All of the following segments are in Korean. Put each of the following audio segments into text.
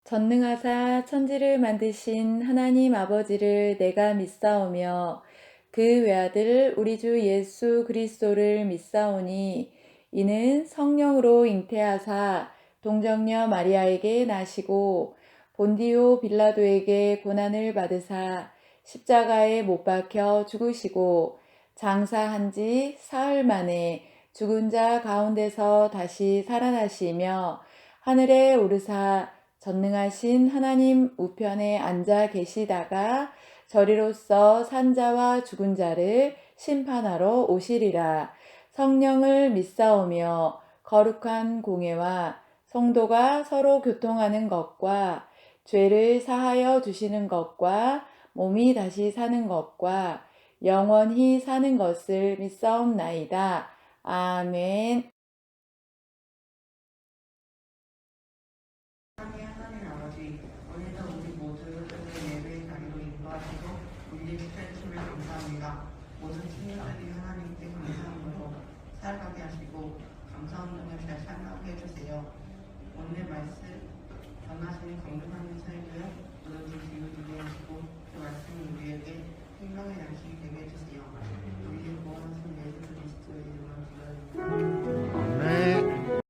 전능하사 천지를 만드신 하나님 아버지를 내가 믿사오며 그 외아들 우리 주 예수 그리스도를 믿사오니 이는 성령으로 잉태하사 동정녀 마리아에게 나시고 본디오 빌라도에게 고난을 받으사 십자가에 못 박혀 죽으시고 장사한 지 사흘 만에 죽은 자 가운데서 다시 살아나시며 하늘에 오르사 전능하신 하나님 우편에 앉아 계시다가 저리로서 산자와 죽은 자를 심판하러 오시리라. 성령을 믿사오며 거룩한 공예와 성도가 서로 교통하는 것과 죄를 사하여 주시는 것과 몸이 다시 사는 것과 영원히 사는 것을 믿사옵나이다. 아멘. 하나님 아버지, 오늘도 우리 모두를 예배의 자리로 인도하시고 우리에게 펼침을 감사합니다. 모든 친구들이 하나님께 감사함으로 살아가게 하시고 감사한 눈을 잘 살아가게 해주세요. 오늘 말씀 전하시는 강력한 설교에 모든 지식을 주게 하시고 그 말씀이 우리에게 생명의 양식이 되게 해주세요. 우리의 구원하신 예수 그리스도의 이름으로 기도합니다. 아멘.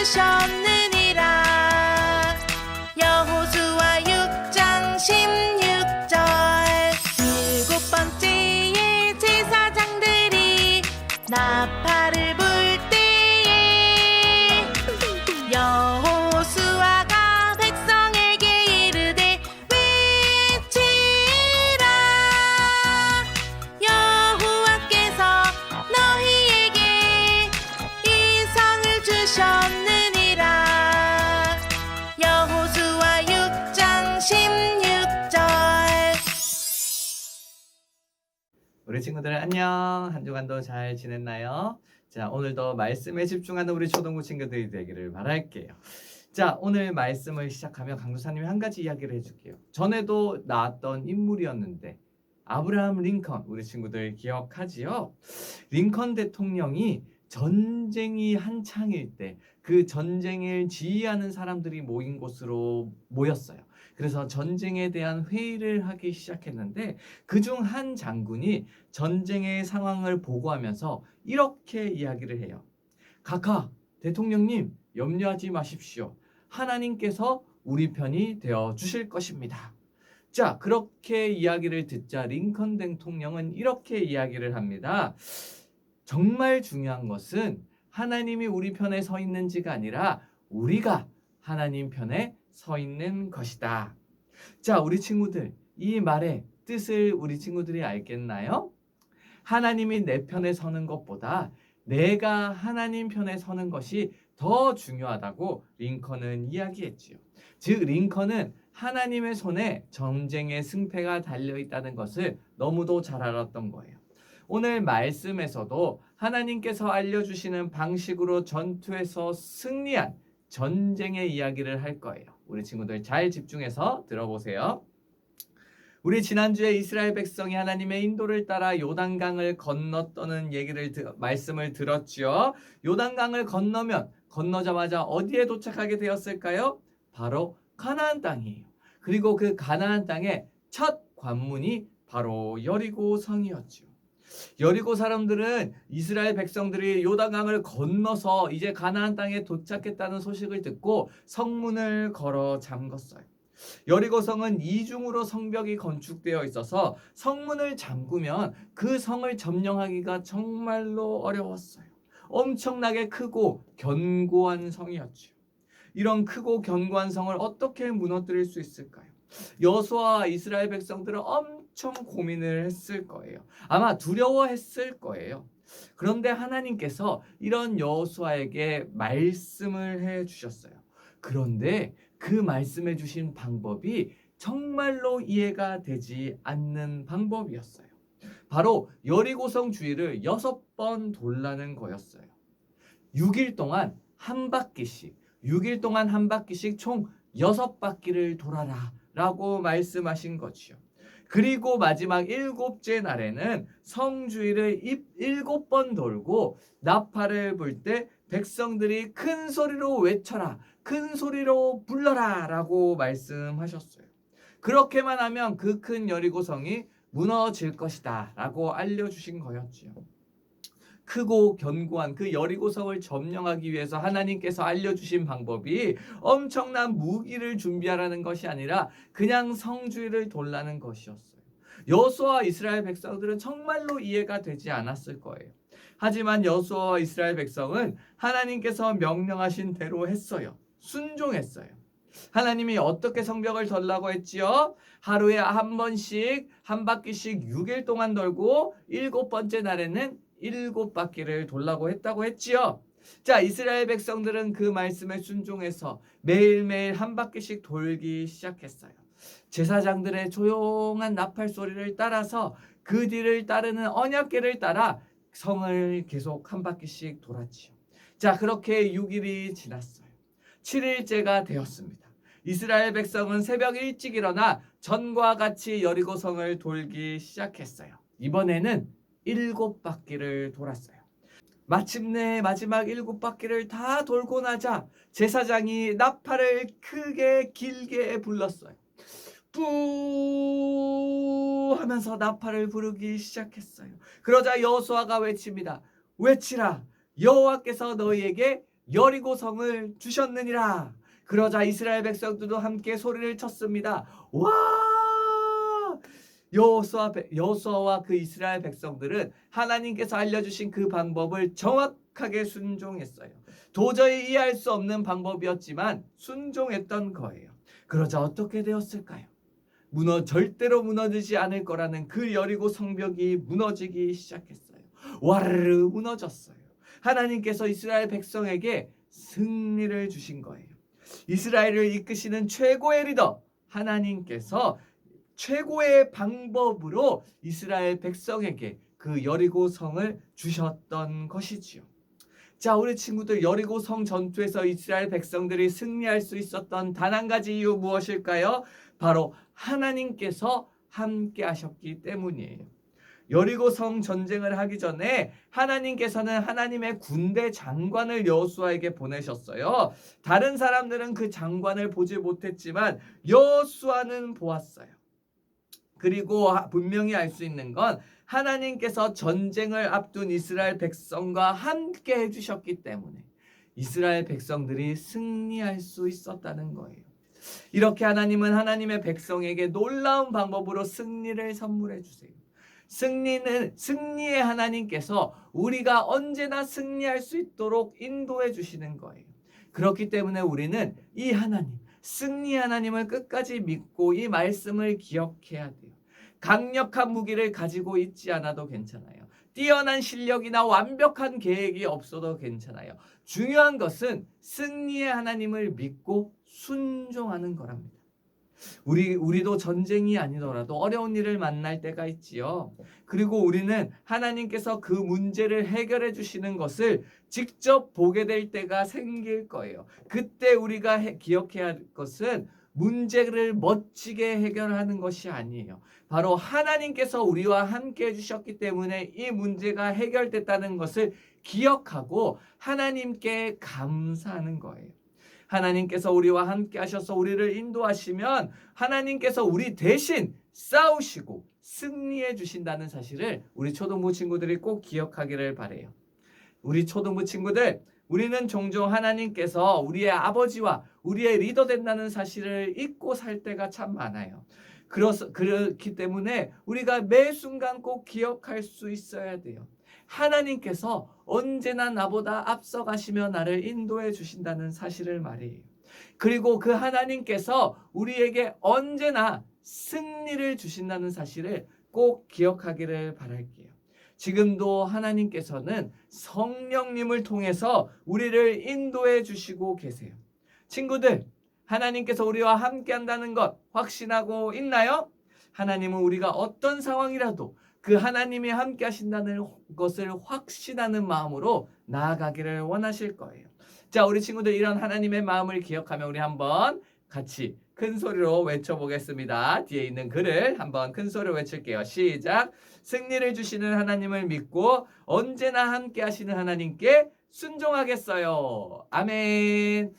주셨느니라. 여호수아 6장 16절. 일곱 번째에 제사장들이 나팔을 불 때에 여호수아가 백성에게 이르되 외치라. 여호와께서 너희에게 이 성을 주셨느니라. 여호수아 6장 16절. 우리 친구들 안녕. 한 주간도 잘 지냈나요? 자, 오늘도 말씀에 집중하는 우리 초등부 친구들이 되기를 바랄게요. 자, 오늘 말씀을 시작하며 강도사님이 한 가지 이야기를 해줄게요. 전에도 나왔던 인물이었는데 아브라함 링컨, 우리 친구들 기억하지요? 링컨 대통령이 전쟁이 한창일 때 그 전쟁을 지휘하는 사람들이 모인 곳으로 모였어요. 그래서 전쟁에 대한 회의를 하기 시작했는데 그중 한 장군이 전쟁의 상황을 보고하면서 이렇게 이야기를 해요. 각하, 대통령님 염려하지 마십시오. 하나님께서 우리 편이 되어 주실 것입니다. 자, 그렇게 이야기를 듣자 링컨 대통령은 이렇게 이야기를 합니다. 정말 중요한 것은 하나님이 우리 편에 서 있는지가 아니라 우리가 하나님 편에 서 있는 것이다. 자, 우리 친구들, 이 말의 뜻을 우리 친구들이 알겠나요? 하나님이 내 편에 서는 것보다 내가 하나님 편에 서는 것이 더 중요하다고 링컨은 이야기했지요. 즉, 링컨은 하나님의 손에 전쟁의 승패가 달려있다는 것을 너무도 잘 알았던 거예요. 오늘 말씀에서도 하나님께서 알려주시는 방식으로 전투에서 승리한 전쟁의 이야기를 할 거예요. 우리 친구들 잘 집중해서 들어보세요. 우리 지난주에 이스라엘 백성이 하나님의 인도를 따라 요단강을 건넜다는 말씀을 들었죠. 요단강을 건너자마자 어디에 도착하게 되었을까요? 바로 가나안 땅이에요. 그리고 그 가나안 땅의 첫 관문이 바로 여리고 성이었죠. 여리고 사람들은 이스라엘 백성들이 요단강을 건너서 이제 가나안 땅에 도착했다는 소식을 듣고 성문을 걸어 잠궜어요. 여리고성은 이중으로 성벽이 건축되어 있어서 성문을 잠그면 그 성을 점령하기가 정말로 어려웠어요. 엄청나게 크고 견고한 성이었죠. 이런 크고 견고한 성을 어떻게 무너뜨릴 수 있을까요? 여호수아와 이스라엘 백성들은 엄청 고민을 했을 거예요. 아마 두려워했을 거예요. 그런데 하나님께서 이런 여호수아에게 말씀을 해주셨어요. 그런데 그 말씀해 주신 방법이 정말로 이해가 되지 않는 방법이었어요. 바로 여리고성 주위를 6번 돌라는 거였어요. 6일 동안 한 바퀴씩 총 6바퀴를 돌아라 라고 말씀하신 거지요. 그리고 마지막 7째 날에는 성 주위를 7번 돌고 나팔을 불 때 백성들이 큰 소리로 외쳐라, 큰 소리로 불러라 라고 말씀하셨어요. 그렇게만 하면 그 큰 여리고성이 무너질 것이다 라고 알려주신 거였지요. 크고 견고한 그 여리고성을 점령하기 위해서 하나님께서 알려주신 방법이 엄청난 무기를 준비하라는 것이 아니라 그냥 성 주위를 돌라는 것이었어요. 여호수아와 이스라엘 백성들은 정말로 이해가 되지 않았을 거예요. 하지만 여호수아와 이스라엘 백성은 하나님께서 명령하신 대로 했어요. 순종했어요. 하나님이 어떻게 성벽을 돌라고 했지요? 하루에 한 번씩 한 바퀴씩 6일 동안 돌고 7번째 날에는 7바퀴를 돌라고 했다고 했지요. 자, 이스라엘 백성들은 그 말씀에 순종해서 매일매일 한 바퀴씩 돌기 시작했어요. 제사장들의 조용한 나팔 소리를 따라서 그 뒤를 따르는 언약궤를 따라 성을 계속 한 바퀴씩 돌았지요. 자, 그렇게 6일이 지났어요. 7일째가 되었습니다. 이스라엘 백성은 새벽 일찍 일어나 전과 같이 여리고성을 돌기 시작했어요. 이번에는 7바퀴를 돌았어요. 마침내 마지막 7바퀴를 다 돌고 나자 제사장이 나팔을 크게 길게 불렀어요. 뿌 하면서 나팔을 부르기 시작했어요. 그러자 여호수아가 외칩니다. 외치라, 여호와께서 너희에게 여리고성을 주셨느니라. 그러자 이스라엘 백성들도 함께 소리를 쳤습니다. 와! 여호수아와 그 이스라엘 백성들은 하나님께서 알려주신 그 방법을 정확하게 순종했어요. 도저히 이해할 수 없는 방법이었지만 순종했던 거예요. 그러자 어떻게 되었을까요? 절대로 무너지지 않을 거라는 그 여리고 성벽이 무너지기 시작했어요. 와르르 무너졌어요. 하나님께서 이스라엘 백성에게 승리를 주신 거예요. 이스라엘을 이끄시는 최고의 리더 하나님께서 최고의 방법으로 이스라엘 백성에게 그 여리고 성을 주셨던 것이지요. 자, 우리 친구들, 여리고 성 전투에서 이스라엘 백성들이 승리할 수 있었던 단 한 가지 이유 무엇일까요? 바로 하나님께서 함께 하셨기 때문이에요. 여리고 성 전쟁을 하기 전에 하나님께서는 하나님의 군대 장관을 여호수아에게 보내셨어요. 다른 사람들은 그 장관을 보지 못했지만 여호수아는 보았어요. 그리고 분명히 알 수 있는 건 하나님께서 전쟁을 앞둔 이스라엘 백성과 함께 해주셨기 때문에 이스라엘 백성들이 승리할 수 있었다는 거예요. 이렇게 하나님은 하나님의 백성에게 놀라운 방법으로 승리를 선물해 주세요. 승리의 하나님께서 우리가 언제나 승리할 수 있도록 인도해 주시는 거예요. 그렇기 때문에 우리는 이 하나님, 승리 하나님을 끝까지 믿고 이 말씀을 기억해야 돼요. 강력한 무기를 가지고 있지 않아도 괜찮아요. 뛰어난 실력이나 완벽한 계획이 없어도 괜찮아요. 중요한 것은 승리의 하나님을 믿고 순종하는 거랍니다. 우리도 전쟁이 아니더라도 어려운 일을 만날 때가 있지요. 그리고 우리는 하나님께서 그 문제를 해결해 주시는 것을 직접 보게 될 때가 생길 거예요. 그때 우리가 기억해야 할 것은 문제를 멋지게 해결하는 것이 아니에요. 바로 하나님께서 우리와 함께 해주셨기 때문에 이 문제가 해결됐다는 것을 기억하고 하나님께 감사하는 거예요. 하나님께서 우리와 함께 하셔서 우리를 인도하시면 하나님께서 우리 대신 싸우시고 승리해 주신다는 사실을 우리 초등부 친구들이 꼭 기억하기를 바라요. 우리 초등부 친구들, 우리는 종종 하나님께서 우리의 아버지와 우리의 리더 된다는 사실을 잊고 살 때가 참 많아요. 그렇기 때문에 우리가 매 순간 꼭 기억할 수 있어야 돼요. 하나님께서 언제나 나보다 앞서가시며 나를 인도해 주신다는 사실을 말해요. 그리고 그 하나님께서 우리에게 언제나 승리를 주신다는 사실을 꼭 기억하기를 바랄게요. 지금도 하나님께서는 성령님을 통해서 우리를 인도해 주시고 계세요. 친구들, 하나님께서 우리와 함께 한다는 것 확신하고 있나요? 하나님은 우리가 어떤 상황이라도 그 하나님이 함께 하신다는 것을 확신하는 마음으로 나아가기를 원하실 거예요. 자, 우리 친구들 이런 하나님의 마음을 기억하며 우리 한번 같이 큰 소리로 외쳐보겠습니다. 뒤에 있는 글을 한번 큰 소리로 외칠게요. 시작. 승리를 주시는 하나님을 믿고 언제나 함께 하시는 하나님께 순종하겠어요. 아멘.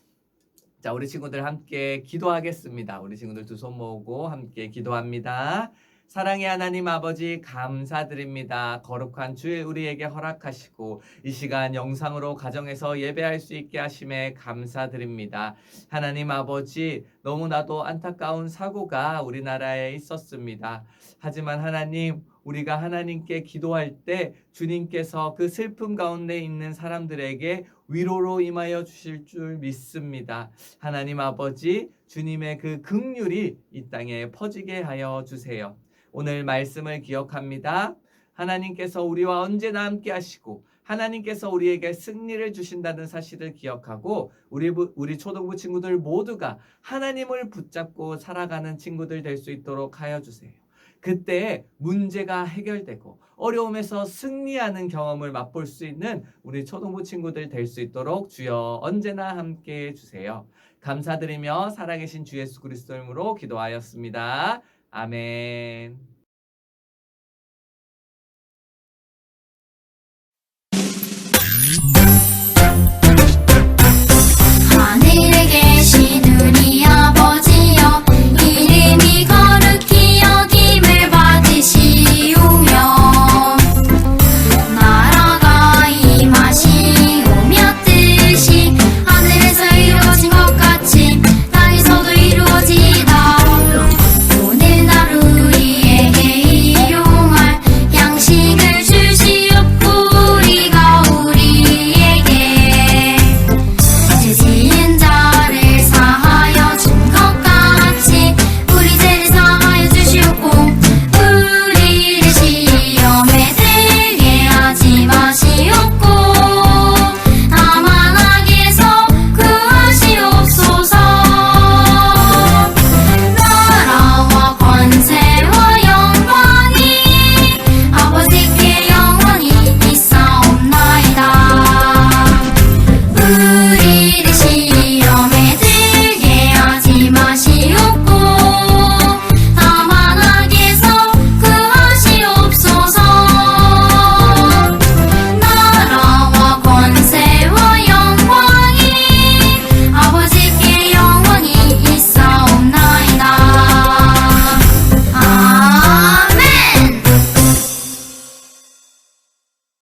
자, 우리 친구들 함께 기도하겠습니다. 우리 친구들 두 손 모으고 함께 기도합니다. 사랑의 하나님 아버지 감사드립니다. 거룩한 주일 우리에게 허락하시고 이 시간 영상으로 가정에서 예배할 수 있게 하심에 감사드립니다. 하나님 아버지, 너무나도 안타까운 사고가 우리나라에 있었습니다. 하지만 하나님, 우리가 하나님께 기도할 때 주님께서 그 슬픔 가운데 있는 사람들에게 위로로 임하여 주실 줄 믿습니다. 하나님 아버지, 주님의 그 긍휼이 이 땅에 퍼지게 하여 주세요. 오늘 말씀을 기억합니다. 하나님께서 우리와 언제나 함께 하시고 하나님께서 우리에게 승리를 주신다는 사실을 기억하고 우리 초등부 친구들 모두가 하나님을 붙잡고 살아가는 친구들 될 수 있도록 하여 주세요. 그때 문제가 해결되고 어려움에서 승리하는 경험을 맛볼 수 있는 우리 초등부 친구들 될 수 있도록 주여 언제나 함께 해주세요. 감사드리며 살아계신 주 예수 그리스도 이름으로 기도하였습니다. 아멘.